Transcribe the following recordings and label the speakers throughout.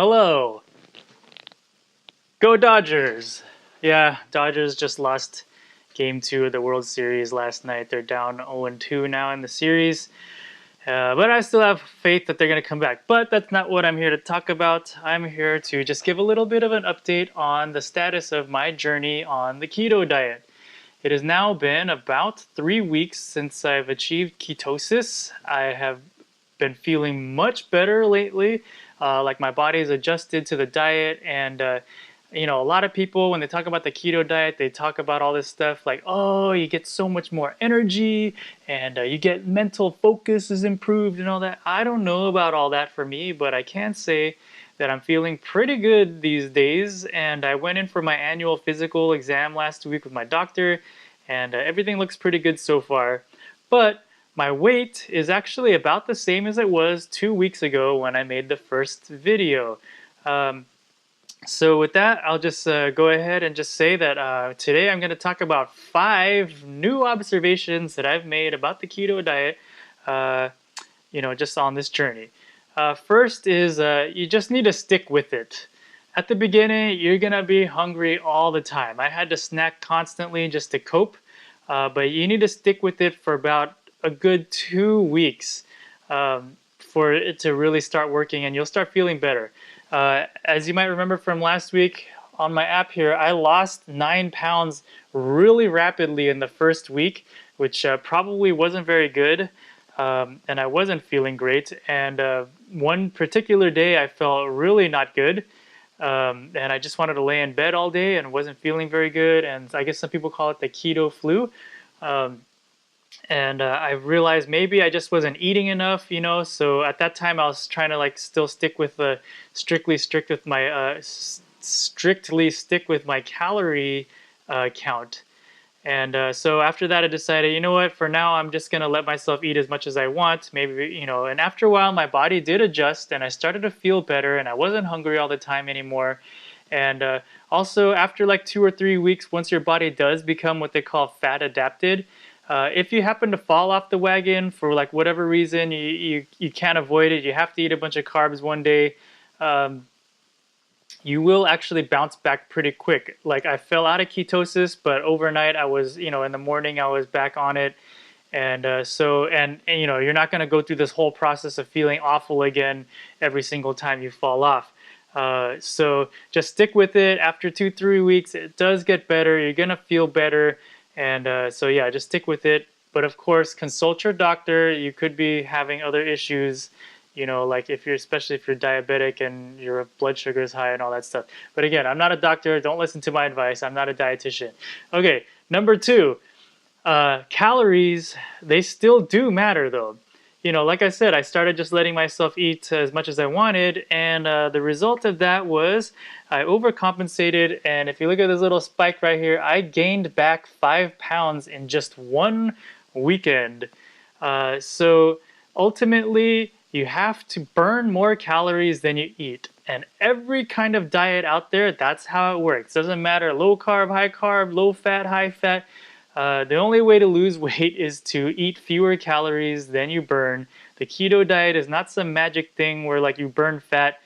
Speaker 1: Hello. Go Dodgers. Yeah, Dodgers just lost game 2 of the World Series last night. They're down 0-2 now in the series. But I still have faith that they're going to come back. But that's not what I'm here to talk about. I'm here to just give a little bit of an update on the status of my journey on the keto diet. It has now been about 3 weeks since I've achieved ketosis. I have been feeling much better lately. Like my body's adjusted to the diet, and a lot of people when they talk about the keto diet, they talk about all this stuff like, oh, you get so much more energy, and you get mental focus is improved and all that. I don't know about all that for me, but I can say that I'm feeling pretty good these days. And I went in for my annual physical exam last week with my doctor, and everything looks pretty good so far. But my weight is actually about the same as it was 2 weeks ago when I made the first video. So with that, I'll just go ahead and just say that today I'm going to talk about 5 new observations that I've made about the keto diet, just on this journey. First is you just need to stick with it. At the beginning, you're going to be hungry all the time. I had to snack constantly just to cope, but you need to stick with it for about a good 2 weeks for it to really start working, and you'll start feeling better. As you might remember from last week on my app here, I lost 9 pounds really rapidly in the first week, which probably wasn't very good, and I wasn't feeling great. And one particular day I felt really not good, and I just wanted to lay in bed all day and wasn't feeling very good. And I guess some people call it the keto flu. And I realized maybe I just wasn't eating enough, so at that time I was trying to still stick with the strictly stick with my calorie count. And so after that I decided, you know what, for now I'm just going to let myself eat as much as I want, maybe, and after a while my body did adjust and I started to feel better and I wasn't hungry all the time anymore. And also after 2 or 3 weeks, once your body does become what they call fat adapted, if you happen to fall off the wagon for whatever reason, you can't avoid it, you have to eat a bunch of carbs one day, you will actually bounce back pretty quick. I fell out of ketosis, but overnight I was, in the morning I was back on it. And you're not going to go through this whole process of feeling awful again every single time you fall off. So just stick with it. After 2-3 weeks, it does get better. You're going to feel better. And so yeah, just stick with it. But of course, consult your doctor. You could be having other issues, especially if you're diabetic and your blood sugar is high and all that stuff. But again, I'm not a doctor. Don't listen to my advice. I'm not a dietitian. Okay, number 2, calories, they still do matter though. Like I said, I started just letting myself eat as much as I wanted, and the result of that was I overcompensated, and if you look at this little spike right here, I gained back 5 pounds in just 1 weekend. So ultimately, you have to burn more calories than you eat. And every kind of diet out there, that's how it works. Doesn't matter low carb, low fat, high fat. The only way to lose weight is to eat fewer calories than you burn. The keto diet is not some magic thing where you burn fat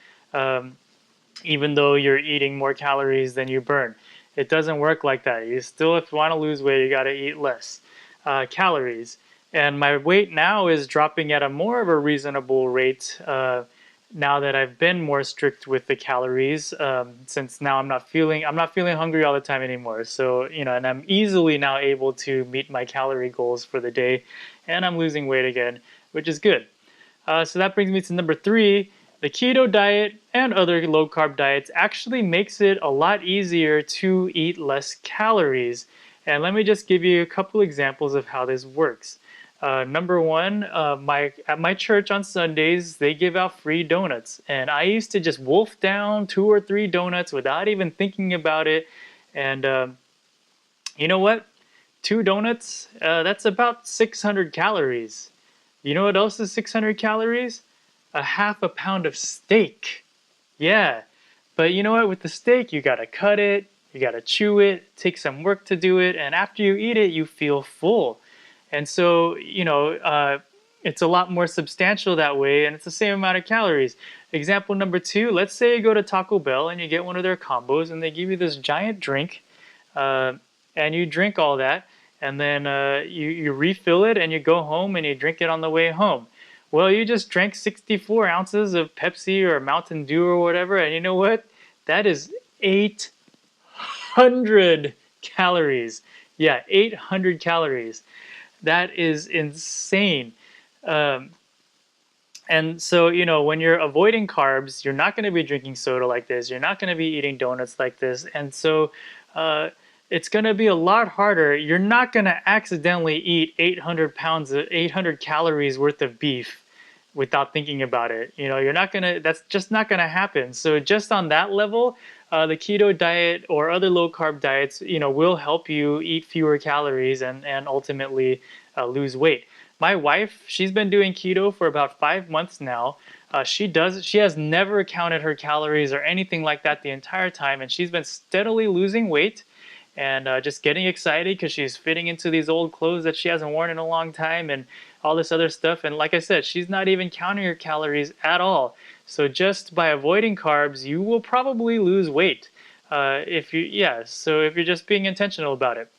Speaker 1: even though you're eating more calories than you burn. It doesn't work like that. You still, if you want to lose weight, you got to eat less calories. And my weight now is dropping at a more of a reasonable rate now that I've been more strict with the calories, since now I'm not feeling hungry all the time anymore. So, and I'm easily now able to meet my calorie goals for the day, and I'm losing weight again, which is good. So that brings me to number 3. The keto diet and other low carb diets actually makes it a lot easier to eat less calories. And let me just give you a couple examples of how this works. Number 1, at my church on Sundays, they give out free donuts. And I used to just wolf down 2 or 3 donuts without even thinking about it. And you know what? 2 donuts, that's about 600 calories. You know what else is 600 calories? A half a pound of steak. Yeah. But you know what? With the steak, you got to cut it, you got to chew it, take some work to do it. And after you eat it, you feel full. And so, it's a lot more substantial that way, and it's the same amount of calories. Example number two, let's say you go to Taco Bell and you get one of their combos and they give you this giant drink, uh, and you drink all that, and then you refill it and you go home and you drink it on the way home. Well, you just drank 64 ounces of Pepsi or Mountain Dew or whatever, and you know what? That is 800 calories. Yeah, 800 calories. That is insane. Um, and so, when you're avoiding carbs, you're not going to be drinking soda like this. You're not going to be eating donuts like this. And so, uh, it's going to be a lot harder. You're not going to accidentally eat 800 calories worth of beef without thinking about it. You're not going to, that's just not going to happen. So just on that level, the keto diet or other low carb diets, will help you eat fewer calories and ultimately lose weight. My wife, she's been doing keto for about 5 months now. She has never counted her calories or anything like that the entire time, and she's been steadily losing weight and just getting excited because she's fitting into these old clothes that she hasn't worn in a long time and all this other stuff. And like I said, she's not even counting her calories at all. So just by avoiding carbs, you will probably lose weight. So if you're just being intentional about it.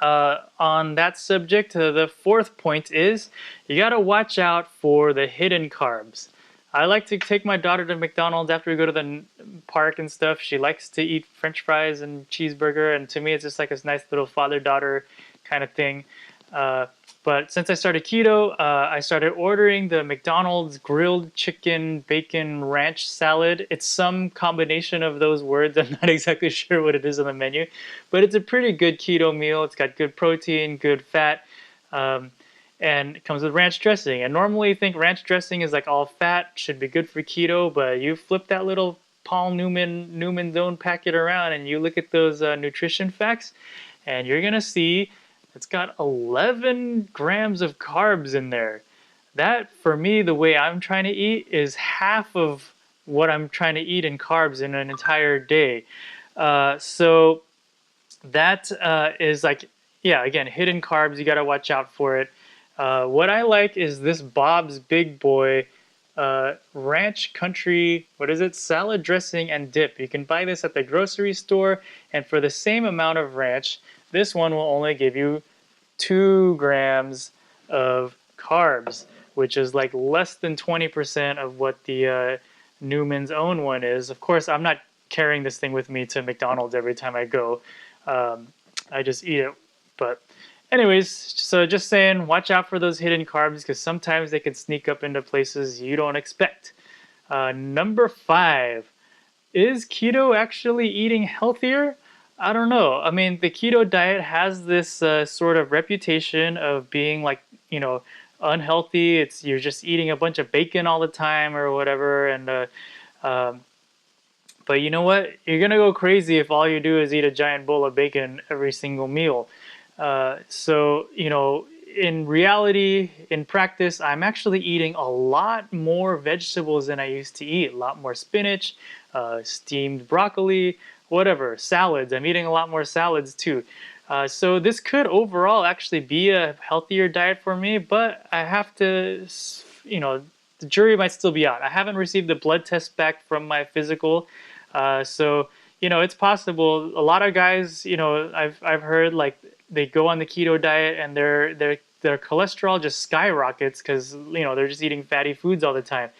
Speaker 1: On that subject, the fourth point is you got to watch out for the hidden carbs. I like to take my daughter to McDonald's after we go to the park and stuff. She likes to eat French fries and cheeseburger, and to me, it's just like this nice little father-daughter kind of thing. But since I started keto, I started ordering the McDonald's grilled chicken bacon ranch salad. It's some combination of those words. I'm not exactly sure what it is on the menu, but it's a pretty good keto meal. It's got good protein, good fat, and it comes with ranch dressing. And normally you think ranch dressing is like all fat, should be good for keto, but you flip that little Paul Newman Zone packet around and you look at those nutrition facts, and you're gonna see it's got 11 grams of carbs in there. That, for me, the way I'm trying to eat, is half of what I'm trying to eat in carbs in an entire day. So that is like, yeah, again, hidden carbs. You got to watch out for it. What I like is this Bob's Big Boy ranch country, what is it? Salad dressing and dip. You can buy this at the grocery store, and for the same amount of ranch, this one will only give you 2 grams of carbs, which is like less than 20% of what the Newman's own one is. Of course, I'm not carrying this thing with me to McDonald's every time I go. I just eat it. But anyways, so just saying, watch out for those hidden carbs because sometimes they can sneak up into places you don't expect. Number 5, is keto actually eating healthier? I don't know. I mean, the keto diet has this sort of reputation of being like, unhealthy. You're just eating a bunch of bacon all the time or whatever. And but you know what? You're gonna go crazy if all you do is eat a giant bowl of bacon every single meal. In reality, in practice, I'm actually eating a lot more vegetables than I used to eat. A lot more spinach, steamed broccoli, whatever, salads. I'm eating a lot more salads too. So this could overall actually be a healthier diet for me, but I have to, the jury might still be out. I haven't received the blood test back from my physical. So it's possible. A lot of guys, I've heard like they go on the keto diet and their cholesterol just skyrockets because they're just eating fatty foods all the time.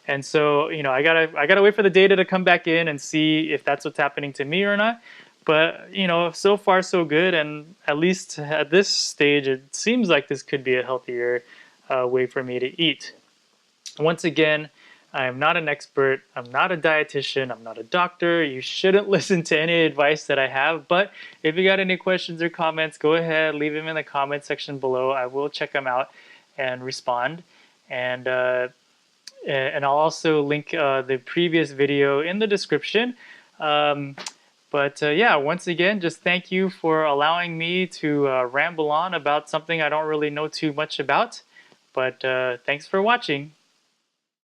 Speaker 1: And so, I gotta wait for the data to come back in and see if that's what's happening to me or not. But, so far so good. And at least at this stage, it seems like this could be a healthier way for me to eat. Once again, I am not an expert. I'm not a dietitian. I'm not a doctor. You shouldn't listen to any advice that I have. But if you got any questions or comments, go ahead, leave them in the comment section below. I will check them out and respond. And I'll also link the previous video in the description. Yeah, once again, just thank you for allowing me to ramble on about something I don't really know too much about. But thanks for watching.